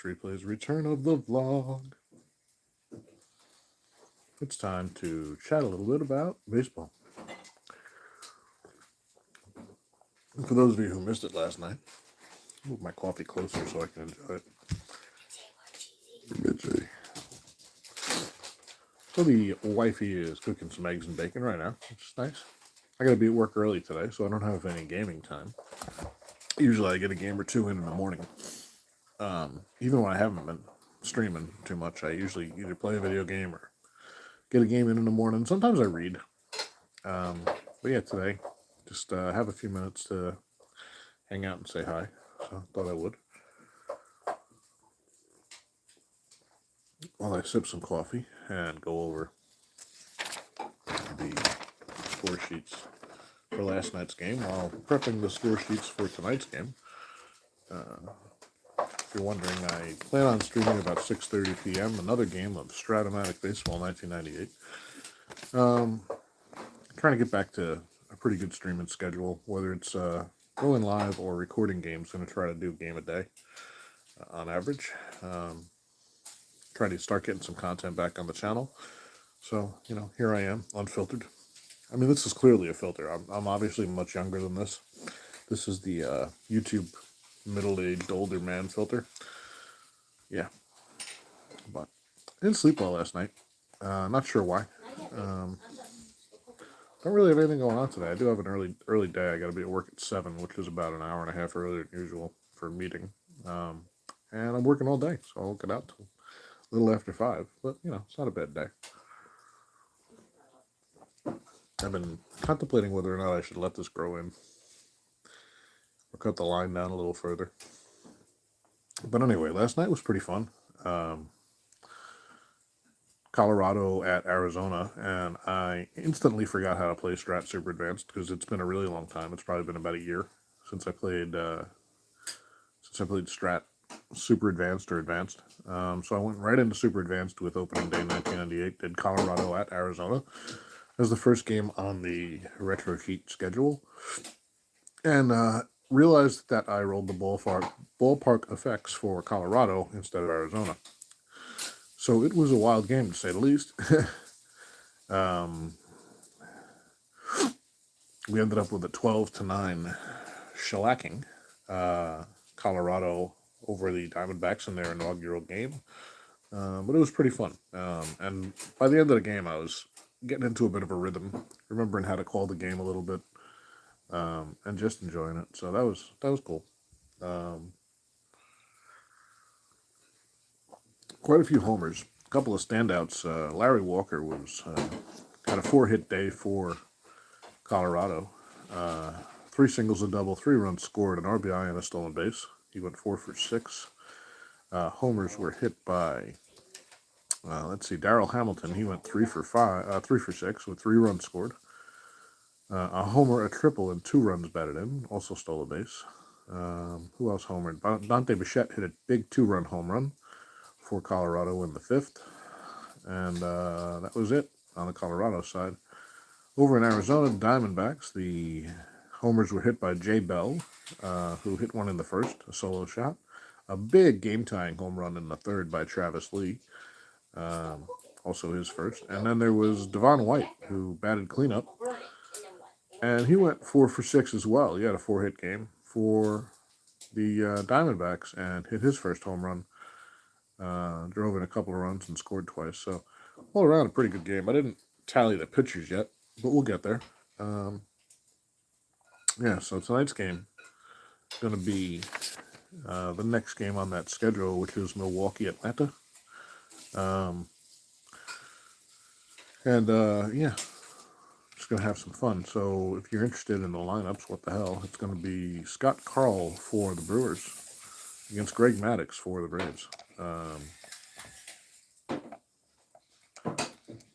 Replays Return of the Vlog. It's time to chat a little bit about baseball. And for those of you who missed it last night, I'll move my coffee closer so I can enjoy it. Midday. So the wifey is cooking some eggs and bacon right now, which is nice. I gotta be at work early today, so I don't have any gaming time. Usually I get a game or two in the morning. Even when I haven't been streaming too much, I usually either play a video game or get a game in the morning. Sometimes I read. But yeah, today, just have a few minutes to hang out and say hi. So I thought I would. While I sip some coffee and go over the score sheets for last night's game while prepping the score sheets for tonight's game. If you're wondering, I plan on streaming about 6:30 p.m. another game of Stratomatic Baseball 1998. Trying to get back to a pretty good streaming schedule, whether it's going live or recording games. Going to try to do a game a day on average. Try to start getting some content back on the channel. So, here I am, unfiltered. I mean, this is clearly a filter. I'm obviously much younger than this. This is the YouTube middle-aged older man filter. Yeah. But I didn't sleep well last night. Not sure why. Don't really have anything going on today. I do have an early day. I got to be at work at 7, which is about an hour and a half earlier than usual for a meeting. And I'm working all day, so I'll get out till a little after 5. But, it's not a bad day. I've been contemplating whether or not I should let this grow in or cut the line down a little further. But anyway, last night was pretty fun. Colorado at Arizona, and I instantly forgot how to play Strat Super Advanced because it's been a really long time. It's probably been about a year since I played Strat Super Advanced or Advanced. So I went right into Super Advanced with opening day 1998. Did Colorado at Arizona as the first game on the retro sheet schedule, and realized that I rolled the ballpark effects for Colorado instead of Arizona. So it was a wild game, to say the least. We ended up with a 12-9 shellacking Colorado over the Diamondbacks in their inaugural game. But it was pretty fun. And by the end of the game, I was getting into a bit of a rhythm, remembering how to call the game a little bit, and just enjoying it. So that was cool. Quite a few homers, a couple of standouts. Larry Walker had a 4-hit day for Colorado. 3 singles, a double, 3 runs scored, an RBI, and a stolen base. He went 4 for 6. Homers were hit by, Darryl Hamilton. He went 3 for 6 with 3 runs scored. A homer, a triple, and 2 runs batted in. Also stole a base. Who else homered? Dante Bichette hit a big 2-run home run for Colorado in the 5th. And that was it on the Colorado side. Over in Arizona, Diamondbacks, the homers were hit by Jay Bell, who hit one in the 1st, a solo shot. A big game-tying home run in the 3rd by Travis Lee, also his 1st. And then there was Devon White, who batted cleanup, and he went 4 for 6 as well. He had a 4-hit game for the Diamondbacks and hit his first home run. Drove in a couple of runs and scored twice. So all around a pretty good game. I didn't tally the pitchers yet, but we'll get there. So tonight's game is going to be the next game on that schedule, which is Milwaukee, Atlanta. Just going to have some fun. So if you're interested in the lineups, what the hell, it's going to be Scott Carl for the Brewers against Greg Maddux for the Braves.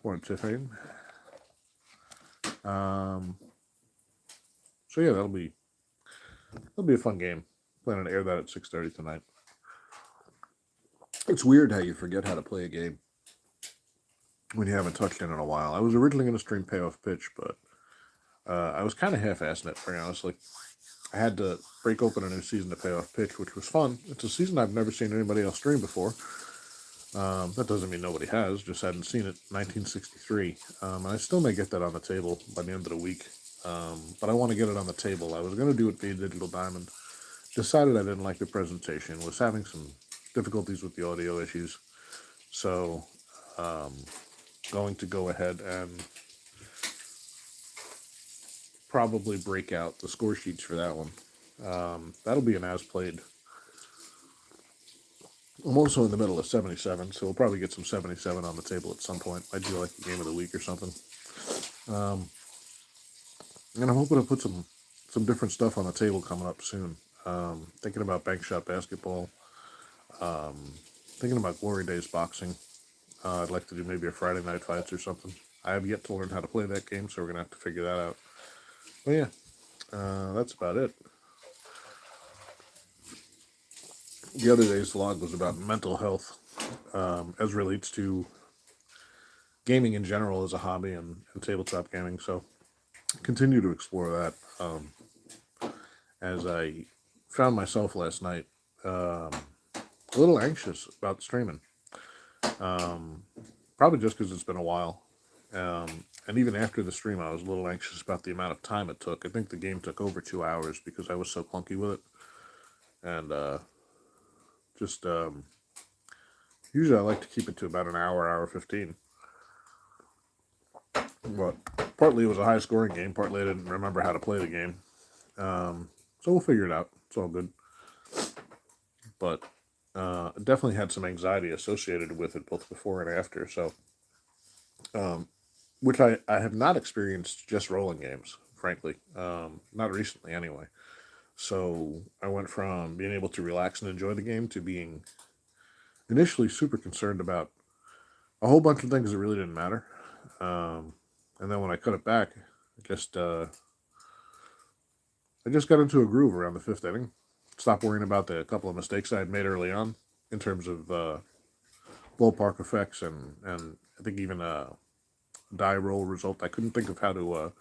For Tiffany. So yeah, that'll be a fun game. Planning to air that at 6:30 tonight. It's weird how you forget how to play a game when you haven't touched it in a while. I was originally going to stream Payoff Pitch, but I was kind of half-assing it, very honestly. I had to break open a new season to pay off pitch, which was fun. It's a season I've never seen anybody else stream before. That doesn't mean nobody has, just hadn't seen it. 1963. And I still may get that on the table by the end of the week. But I want to get it on the table. I was going to do it via Digital Diamond. Decided I didn't like the presentation. Was having some difficulties with the audio issues. So, going to go ahead and probably break out the score sheets for that one. That'll be an as played. I'm also in the middle of 77, so we'll probably get some 77 on the table at some point. Might do like the game of the week or something. And I'm hoping to put some different stuff on the table coming up soon. Thinking about Bank Shot Basketball. Thinking about Glory Days Boxing. I'd like to do maybe a Friday Night Fights or something. I have yet to learn how to play that game, so we're going to have to figure that out. But yeah, that's about it. The other day's vlog was about mental health as relates to gaming in general as a hobby and tabletop gaming. So continue to explore that. As I found myself last night a little anxious about streaming. Probably just because it's been a while. And even after the stream, I was a little anxious about the amount of time it took. I think the game took over 2 hours because I was so clunky with it. And usually I like to keep it to about an hour 15. But partly it was a high scoring game, partly I didn't remember how to play the game. So we'll figure it out. It's all good. But definitely had some anxiety associated with it both before and after. So, which I have not experienced just rolling games, frankly. Not recently anyway. So I went from being able to relax and enjoy the game to being initially super concerned about a whole bunch of things that really didn't matter. And then when I cut it back, I just got into a groove around the fifth inning. Stopped worrying about the couple of mistakes I had made early on in terms of ballpark effects and I think even a die roll result. I couldn't think of how to.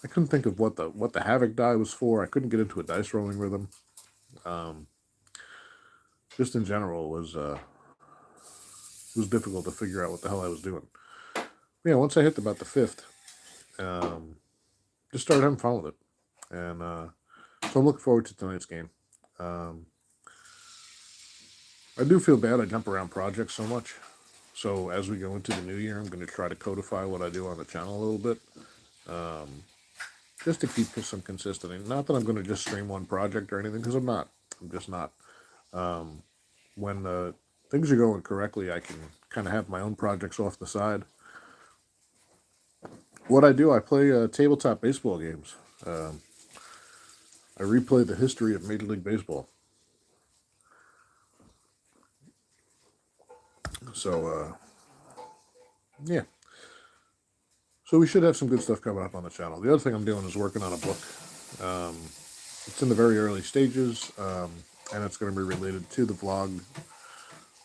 I couldn't think of what the Havoc die was for. I couldn't get into a dice rolling rhythm. Just in general, it was difficult to figure out what the hell I was doing. But yeah, once I hit about the fifth, just started having fun with it, and so I'm looking forward to tonight's game. I do feel bad I jump around projects so much. So as we go into the new year, I'm going to try to codify what I do on the channel a little bit. Just to keep some consistency. Not that I'm going to just stream one project or anything, because I'm not. I'm just not. When things are going correctly, I can kind of have my own projects off the side. What I do, I play tabletop baseball games. I replay the history of Major League Baseball. So, yeah. So we should have some good stuff coming up on the channel. The other thing I'm doing is working on a book. It's in the very early stages, and it's going to be related to the vlog,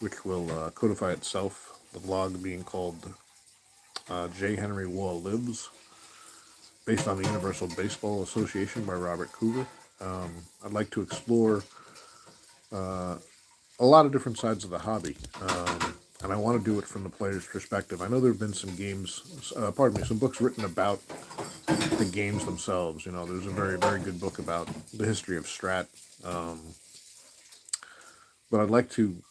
which will codify itself. The vlog being called J. Henry Wall Lives, based on the Universal Baseball Association by Robert Coover. I'd like to explore a lot of different sides of the hobby. And I want to do it from the player's perspective. I know there have been some some books written about the games themselves. You know, there's a very, very good book about the history of Strat. But I'd like to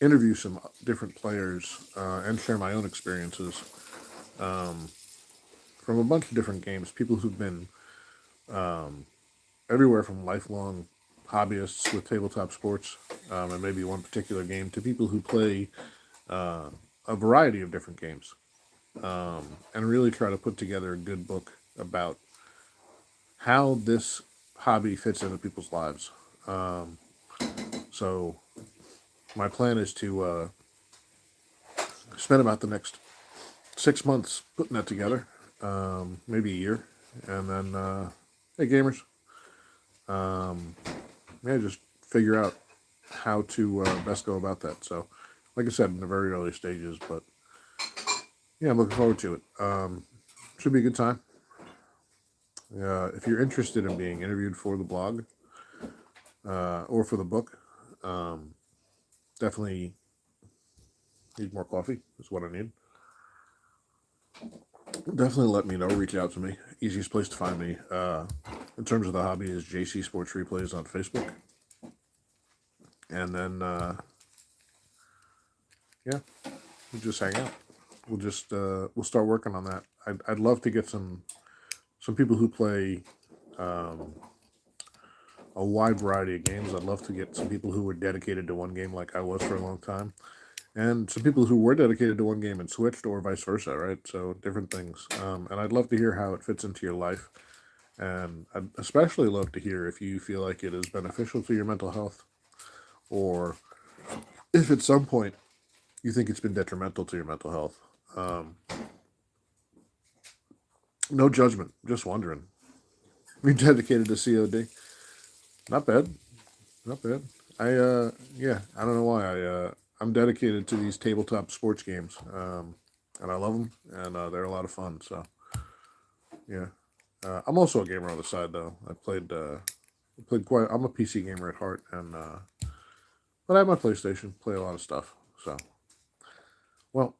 interview some different players and share my own experiences from a bunch of different games. People who've been everywhere from lifelong hobbyists with tabletop sports and maybe one particular game to people who play a variety of different games and really try to put together a good book about how this hobby fits into people's lives. So my plan is to spend about the next 6 months putting that together, maybe a year, and then hey gamers, just figure out how to best go about that. So, like I said, in the very early stages, but yeah, I'm looking forward to it. Should be a good time. If you're interested in being interviewed for the blog or for the book, definitely need more coffee. Is what I need. Definitely let me know. Reach out to me. Easiest place to find me in terms of the hobby is JC Sports Replays on Facebook. And then, yeah, we'll just hang out. We'll start working on that. I'd love to get some people who play a wide variety of games. I'd love to get some people who were dedicated to one game like I was for a long time, and some people who were dedicated to one game and switched, or vice versa, right? So different things. And I'd love to hear how it fits into your life, and I'd especially love to hear if you feel like it is beneficial to your mental health, or if at some point you think it's been detrimental to your mental health. No judgment, just wondering. You're dedicated to COD. Not bad. Not bad. I don't know why. I'm dedicated to these tabletop sports games. And I love them, and they're a lot of fun. So, yeah. I'm also a gamer on the side, though. Played quite. I'm a PC gamer at heart, and but I have my PlayStation. Play a lot of stuff. So, well,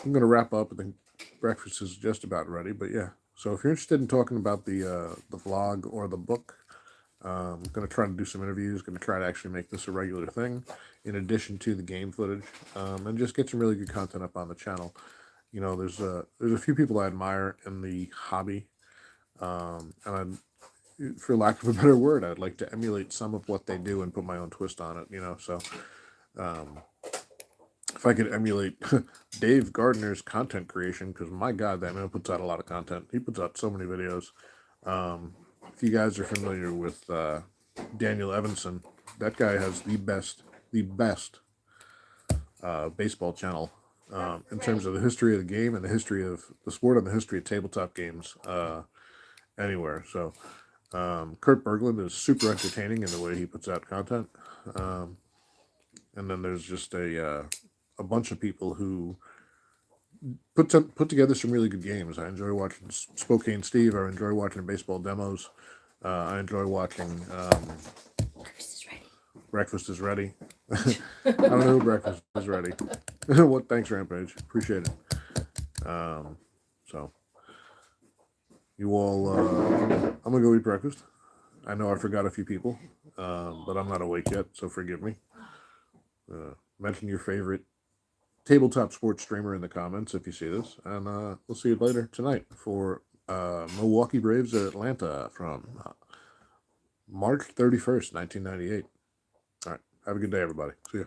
I'm gonna wrap up. I think breakfast is just about ready. But yeah. So if you're interested in talking about the vlog or the book, I'm going to try to do some interviews, going to try to actually make this a regular thing in addition to the game footage, and just get some really good content up on the channel. You know, there's a few people I admire in the hobby, and for lack of a better word, I'd like to emulate some of what they do and put my own twist on it, you know. So if I could emulate Dave Gardner's content creation, because my God, that man puts out a lot of content. He puts out so many videos. If you guys are familiar with Daniel Evanson, that guy has the best baseball channel in terms of the history of the game and the history of the sport and the history of tabletop games anywhere. So Kurt Berglund is super entertaining in the way he puts out content. And then there's just a bunch of people who put together some really good games. I enjoy watching Spokane Steve. I enjoy watching baseball demos. I enjoy watching Breakfast is Ready. I don't know who Breakfast is Ready. What? Thanks, Rampage. Appreciate it. So, you all, I'm going to go eat breakfast. I know I forgot a few people, but I'm not awake yet, so forgive me. Mention your favorite tabletop sports streamer in the comments if you see this, and we'll see you later tonight for Milwaukee Braves at Atlanta from March 31st, 1998. All right. Have a good day, everybody. See ya.